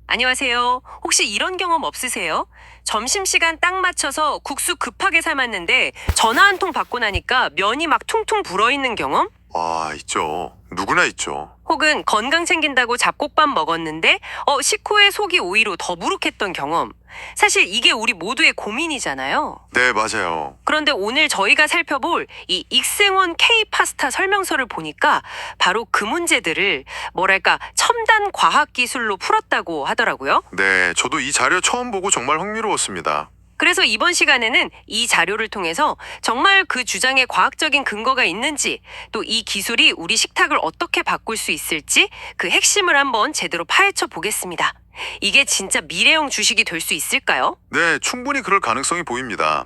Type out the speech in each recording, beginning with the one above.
안녕하세요. 혹시 이런 경험 없으세요? 점심시간 딱 맞춰서 국수 급하게 삶았는데 전화 한 통 받고 나니까 면이 막 퉁퉁 불어있는 경험? 아, 있죠. 누구나 있죠. 혹은 건강 챙긴다고 잡곡밥 먹었는데 식후에 속이 오히려 더부룩했던 경험. 사실 이게 우리 모두의 고민이잖아요. 네, 맞아요. 그런데 오늘 저희가 살펴볼 이 익생원 K 파스타 설명서를 보니까 바로 그 문제들을 뭐랄까 첨단 과학 기술로 풀었다고 하더라고요. 네, 저도 이 자료 처음 보고 정말 흥미로웠습니다. 그래서 이번 시간에는 이 자료를 통해서 정말 그 주장에 과학적인 근거가 있는지, 또 이 기술이 우리 식탁을 어떻게 바꿀 수 있을지 그 핵심을 한번 제대로 파헤쳐 보겠습니다. 이게 진짜 미래형 주식이 될 수 있을까요? 네, 충분히 그럴 가능성이 보입니다.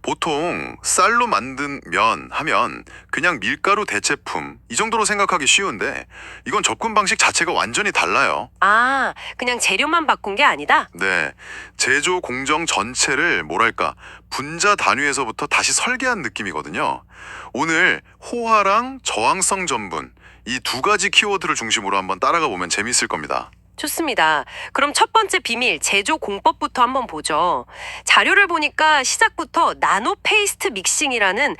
보통 쌀로 만든 면 하면 그냥 밀가루 대체품 이 정도로 생각하기 쉬운데 이건 접근 방식 자체가 완전히 달라요. 아, 그냥 재료만 바꾼 게 아니다? 네, 제조 공정 전체를 뭐랄까 분자 단위에서부터 다시 설계한 느낌이거든요. 오늘 호화랑 저항성 전분 이 두 가지 키워드를 중심으로 한번 따라가 보면 재밌을 겁니다. 좋습니다. 그럼 첫 번째 비밀, 제조 공법부터 한번 보죠. 자료를 보니까 시작부터 나노 페이스트 믹싱이라는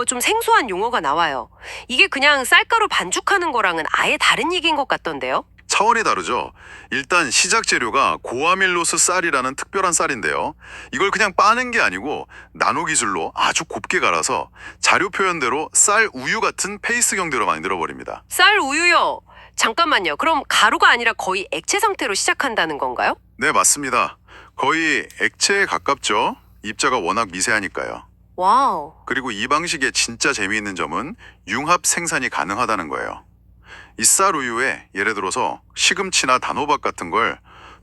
좀 생소한 용어가 나와요. 이게 그냥 쌀가루 반죽하는 거랑은 아예 다른 얘기인 것 같던데요? 차원이 다르죠. 일단 시작 재료가 고아밀로스 쌀이라는 특별한 쌀인데요. 이걸 그냥 빠는 게 아니고 나노 기술로 아주 곱게 갈아서 자료 표현대로 쌀 우유 같은 페이스 경대로 만들어 버립니다. 쌀 우유요. 잠깐만요. 그럼 가루가 아니라 거의 액체 상태로 시작한다는 건가요? 네, 맞습니다. 거의 액체에 가깝죠. 입자가 워낙 미세하니까요. 와우. 그리고 이 방식의 진짜 재미있는 점은 융합 생산이 가능하다는 거예요. 이 쌀 우유에 예를 들어서 시금치나 단호박 같은 걸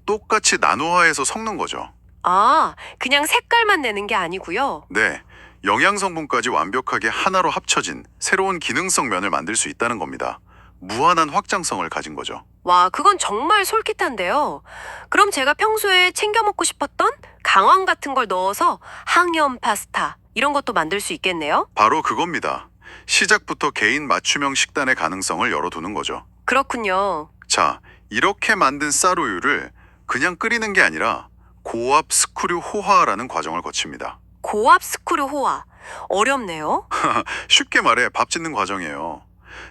똑같이 나노화해서 섞는 거죠. 아, 그냥 색깔만 내는 게 아니고요. 네, 영양 성분까지 완벽하게 하나로 합쳐진 새로운 기능성 면을 만들 수 있다는 겁니다. 무한한 확장성을 가진 거죠. 와, 그건 정말 솔깃한데요. 그럼 제가 평소에 챙겨 먹고 싶었던 강황 같은 걸 넣어서 항염 파스타 이런 것도 만들 수 있겠네요? 바로 그겁니다. 시작부터 개인 맞춤형 식단의 가능성을 열어두는 거죠. 그렇군요. 자, 이렇게 만든 쌀우유를 그냥 끓이는 게 아니라 고압 스크류 호화라는 과정을 거칩니다. 고압 스크류 호화. 어렵네요. 쉽게 말해 밥 짓는 과정이에요.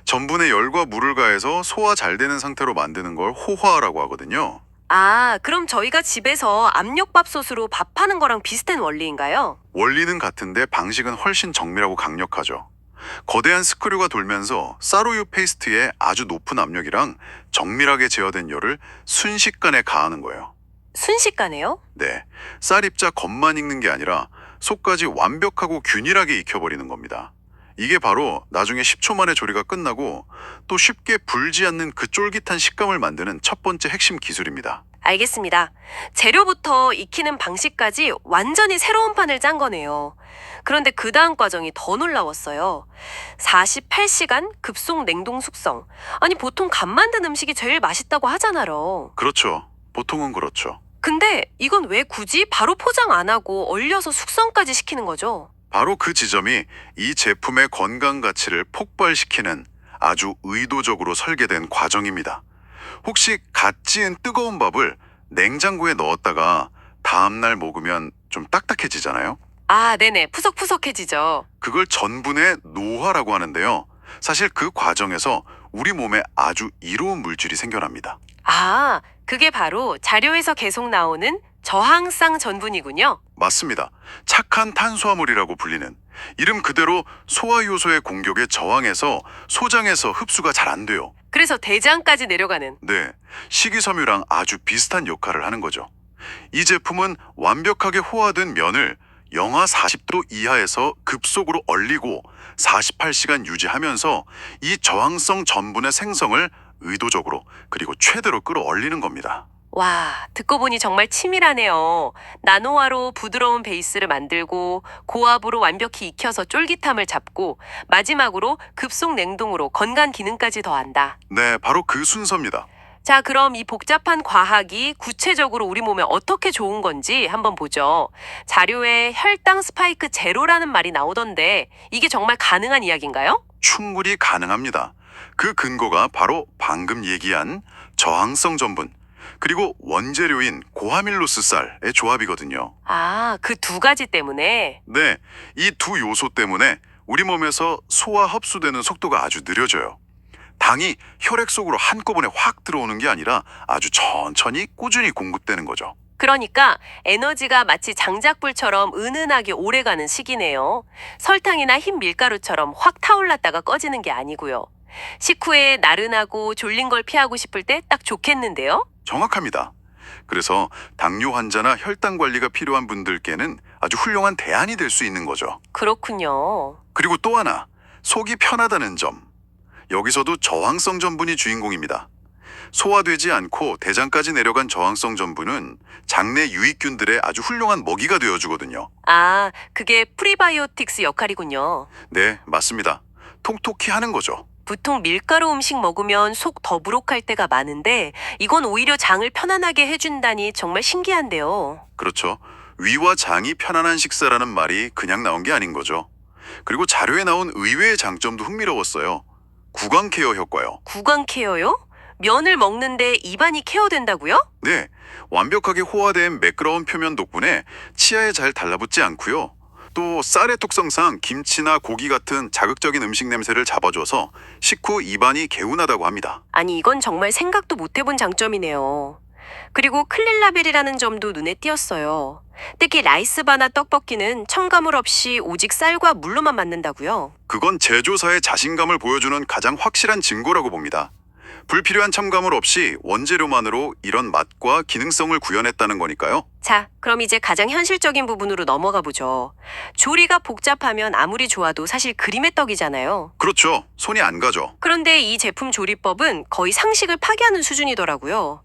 전분에 열과 물을 가해서 소화 잘 되는 상태로 만드는 걸 호화라고 하거든요. 아, 그럼 저희가 집에서 압력밥솥으로 밥하는 거랑 비슷한 원리인가요? 원리는 같은데 방식은 훨씬 정밀하고 강력하죠. 거대한 스크류가 돌면서 쌀우유 페이스트에 아주 높은 압력이랑 정밀하게 제어된 열을 순식간에 가하는 거예요. 순식간에요? 네, 쌀 입자 겉만 익는 게 아니라 속까지 완벽하고 균일하게 익혀버리는 겁니다. 이게 바로 나중에 10초 만에 조리가 끝나고 또 쉽게 불지 않는 그 쫄깃한 식감을 만드는 첫 번째 핵심 기술입니다. 알겠습니다. 재료부터 익히는 방식까지 완전히 새로운 판을 짠 거네요. 그런데 그 다음 과정이 더 놀라웠어요. 48시간 급속 냉동 숙성. 아니, 보통 간 만든 음식이 제일 맛있다고 하잖아요. 그렇죠. 보통은 그렇죠. 근데 이건 왜 굳이 바로 포장 안 하고 얼려서 숙성까지 시키는 거죠? 바로 그 지점이 이 제품의 건강 가치를 폭발시키는 아주 의도적으로 설계된 과정입니다. 혹시 갓 지은 뜨거운 밥을 냉장고에 넣었다가 다음날 먹으면 좀 딱딱해지잖아요? 아, 네네. 푸석푸석해지죠. 그걸 전분의 노화라고 하는데요. 사실 그 과정에서 우리 몸에 아주 이로운 물질이 생겨납니다. 아, 그게 바로 자료에서 계속 나오는 저항성 전분이군요. 맞습니다. 착한 탄수화물이라고 불리는 이름 그대로 소화 요소의 공격에 저항해서 소장에서 흡수가 잘 안 돼요. 그래서 대장까지 내려가는. 네, 식이섬유랑 아주 비슷한 역할을 하는 거죠. 이 제품은 완벽하게 호화된 면을 영하 40도 이하에서 급속으로 얼리고 48시간 유지하면서 이 저항성 전분의 생성을 의도적으로 그리고 최대로 끌어올리는 겁니다. 와, 듣고 보니 정말 치밀하네요. 나노화로 부드러운 베이스를 만들고 고압으로 완벽히 익혀서 쫄깃함을 잡고 마지막으로 급속 냉동으로 건강 기능까지 더한다. 네, 바로 그 순서입니다. 자, 그럼 이 복잡한 과학이 구체적으로 우리 몸에 어떻게 좋은 건지 한번 보죠. 자료에 혈당 스파이크 제로라는 말이 나오던데 이게 정말 가능한 이야기인가요? 충분히 가능합니다. 그 근거가 바로 방금 얘기한 저항성 전분, 그리고 원재료인 고아밀로스 쌀의 조합이거든요. 아, 그 두 가지 때문에? 네, 이 두 요소 때문에 우리 몸에서 소화 흡수되는 속도가 아주 느려져요. 당이 혈액 속으로 한꺼번에 확 들어오는 게 아니라 아주 천천히 꾸준히 공급되는 거죠. 그러니까 에너지가 마치 장작불처럼 은은하게 오래가는 식이네요. 설탕이나 흰 밀가루처럼 확 타올랐다가 꺼지는 게 아니고요. 식후에 나른하고 졸린 걸 피하고 싶을 때 딱 좋겠는데요? 정확합니다. 그래서 당뇨 환자나 혈당 관리가 필요한 분들께는 아주 훌륭한 대안이 될 수 있는 거죠. 그렇군요. 그리고 또 하나, 속이 편하다는 점. 여기서도 저항성 전분이 주인공입니다. 소화되지 않고 대장까지 내려간 저항성 전분은 장내 유익균들의 아주 훌륭한 먹이가 되어주거든요. 아, 그게 프리바이오틱스 역할이군요. 네, 맞습니다. 톡톡히 하는 거죠. 보통 밀가루 음식 먹으면 속 더부룩할 때가 많은데 이건 오히려 장을 편안하게 해준다니 정말 신기한데요. 그렇죠. 위와 장이 편안한 식사라는 말이 그냥 나온 게 아닌 거죠. 그리고 자료에 나온 의외의 장점도 흥미로웠어요. 구강 케어 효과요. 구강 케어요? 면을 먹는데 입안이 케어된다고요? 네, 완벽하게 호화된 매끄러운 표면 덕분에 치아에 잘 달라붙지 않고요. 또 쌀의 특성상 김치나 고기 같은 자극적인 음식 냄새를 잡아줘서 식후 입안이 개운하다고 합니다. 아니 이건 정말 생각도 못 해본 장점이네요. 그리고 클린라벨이라는 점도 눈에 띄었어요. 특히 라이스바나 떡볶이는 첨가물 없이 오직 쌀과 물로만 만든다고요. 그건 제조사의 자신감을 보여주는 가장 확실한 증거라고 봅니다. 불필요한 첨가물 없이 원재료만으로 이런 맛과 기능성을 구현했다는 거니까요. 자, 그럼 이제 가장 현실적인 부분으로 넘어가 보죠. 조리가 복잡하면 아무리 좋아도 사실 그림의 떡이잖아요. 그렇죠. 손이 안 가죠. 그런데 이 제품 조리법은 거의 상식을 파괴하는 수준이더라고요.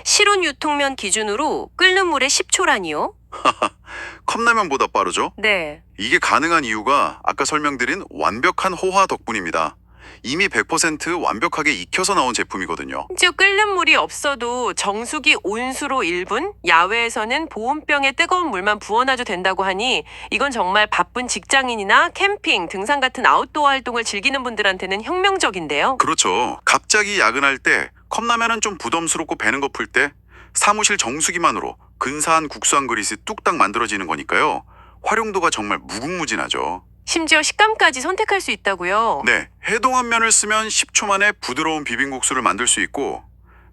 실온 유통면 기준으로 끓는 물에 10초라니요? 컵라면보다 빠르죠? 네. 이게 가능한 이유가 아까 설명드린 완벽한 호화 덕분입니다. 이미 100% 완벽하게 익혀서 나온 제품이거든요. 즉 끓는 물이 없어도 정수기 온수로 1분, 야외에서는 보온병에 뜨거운 물만 부어놔도 된다고 하니 이건 정말 바쁜 직장인이나 캠핑, 등산 같은 아웃도어 활동을 즐기는 분들한테는 혁명적인데요. 그렇죠. 갑자기 야근할 때 컵라면은 좀 부담스럽고 배는 고플 때 사무실 정수기만으로 근사한 국수 한 그릇이 뚝딱 만들어지는 거니까요. 활용도가 정말 무궁무진하죠. 심지어 식감까지 선택할 수 있다고요. 네, 해동한 면을 쓰면 10초 만에 부드러운 비빔국수를 만들 수 있고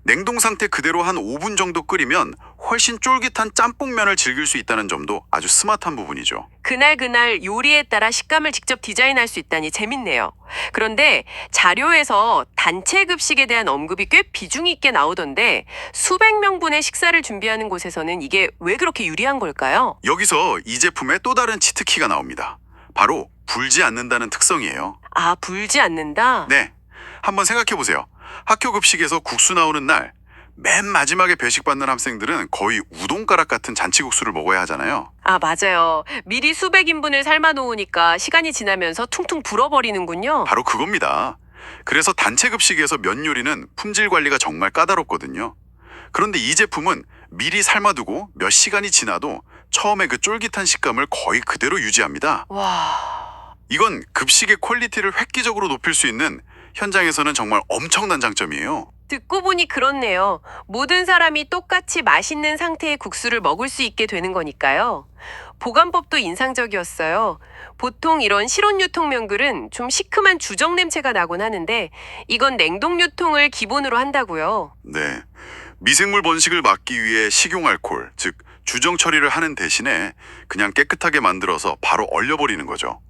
냉동 상태 그대로 한 5분 정도 끓이면 훨씬 쫄깃한 짬뽕면을 즐길 수 있다는 점도 아주 스마트한 부분이죠. 그날 요리에 따라 식감을 직접 디자인할 수 있다니 재밌네요. 그런데 자료에서 단체 급식에 대한 언급이 꽤 비중 있게 나오던데 수백 명분의 식사를 준비하는 곳에서는 이게 왜 그렇게 유리한 걸까요? 여기서 이 제품의 또 다른 치트키가 나옵니다. 바로 불지 않는다는 특성이에요. 아, 불지 않는다? 네, 한번 생각해 보세요. 학교 급식에서 국수 나오는 날 맨 마지막에 배식 받는 학생들은 거의 우동가락 같은 잔치국수를 먹어야 하잖아요. 아, 맞아요. 미리 수백 인분을 삶아 놓으니까 시간이 지나면서 퉁퉁 불어버리는군요. 바로 그겁니다. 그래서 단체 급식에서 면 요리는 품질 관리가 정말 까다롭거든요. 그런데 이 제품은 미리 삶아두고 몇 시간이 지나도 처음에 그 쫄깃한 식감을 거의 그대로 유지합니다. 와... 이건 급식의 퀄리티를 획기적으로 높일 수 있는 현장에서는 정말 엄청난 장점이에요. 듣고 보니 그렇네요. 모든 사람이 똑같이 맛있는 상태의 국수를 먹을 수 있게 되는 거니까요. 보관법도 인상적이었어요. 보통 이런 실온 유통면글은 좀 시큼한 주정 냄새가 나곤 하는데 이건 냉동 유통을 기본으로 한다고요. 네. 미생물 번식을 막기 위해 식용알코올, 즉 주정 처리를 하는 대신에 그냥 깨끗하게 만들어서 바로 얼려버리는 거죠.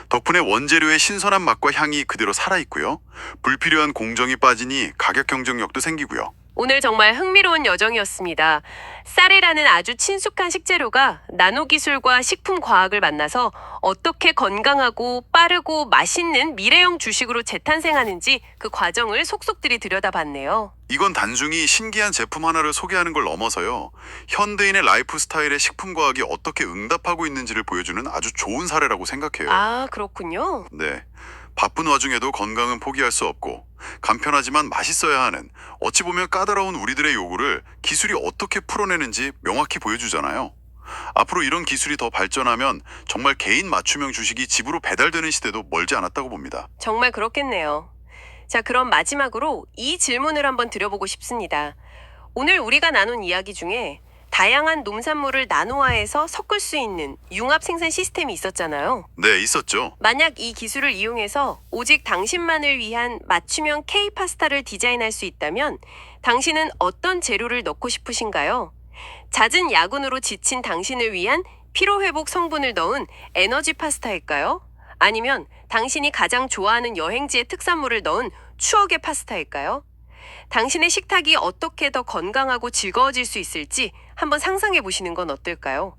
덕분에 원재료의 신선한 맛과 향이 그대로 살아있고요. 불필요한 공정이 빠지니 가격 경쟁력도 생기고요. 오늘 정말 흥미로운 여정이었습니다. 쌀이라는 아주 친숙한 식재료가 나노기술과 식품과학을 만나서 어떻게 건강하고 빠르고 맛있는 미래형 주식으로 재탄생하는지 그 과정을 속속들이 들여다봤네요. 이건 단순히 신기한 제품 하나를 소개하는 걸 넘어서요. 현대인의 라이프 스타일에 식품과학이 어떻게 응답하고 있는지를 보여주는 아주 좋은 사례라고 생각해요. 아, 그렇군요. 네. 바쁜 와중에도 건강은 포기할 수 없고 간편하지만 맛있어야 하는 어찌 보면 까다로운 우리들의 요구를 기술이 어떻게 풀어내는지 명확히 보여주잖아요. 앞으로 이런 기술이 더 발전하면 정말 개인 맞춤형 주식이 집으로 배달되는 시대도 멀지 않았다고 봅니다. 정말 그렇겠네요. 자, 그럼 마지막으로 이 질문을 한번 드려보고 싶습니다. 오늘 우리가 나눈 이야기 중에 다양한 농산물을 나노화해서 섞을 수 있는 융합 생산 시스템이 있었잖아요. 네, 있었죠. 만약 이 기술을 이용해서 오직 당신만을 위한 맞춤형 K 파스타를 디자인할 수 있다면 당신은 어떤 재료를 넣고 싶으신가요? 잦은 야근으로 지친 당신을 위한 피로회복 성분을 넣은 에너지 파스타일까요? 아니면 당신이 가장 좋아하는 여행지의 특산물을 넣은 추억의 파스타일까요? 당신의 식탁이 어떻게 더 건강하고 즐거워질 수 있을지 한번 상상해 보시는 건 어떨까요?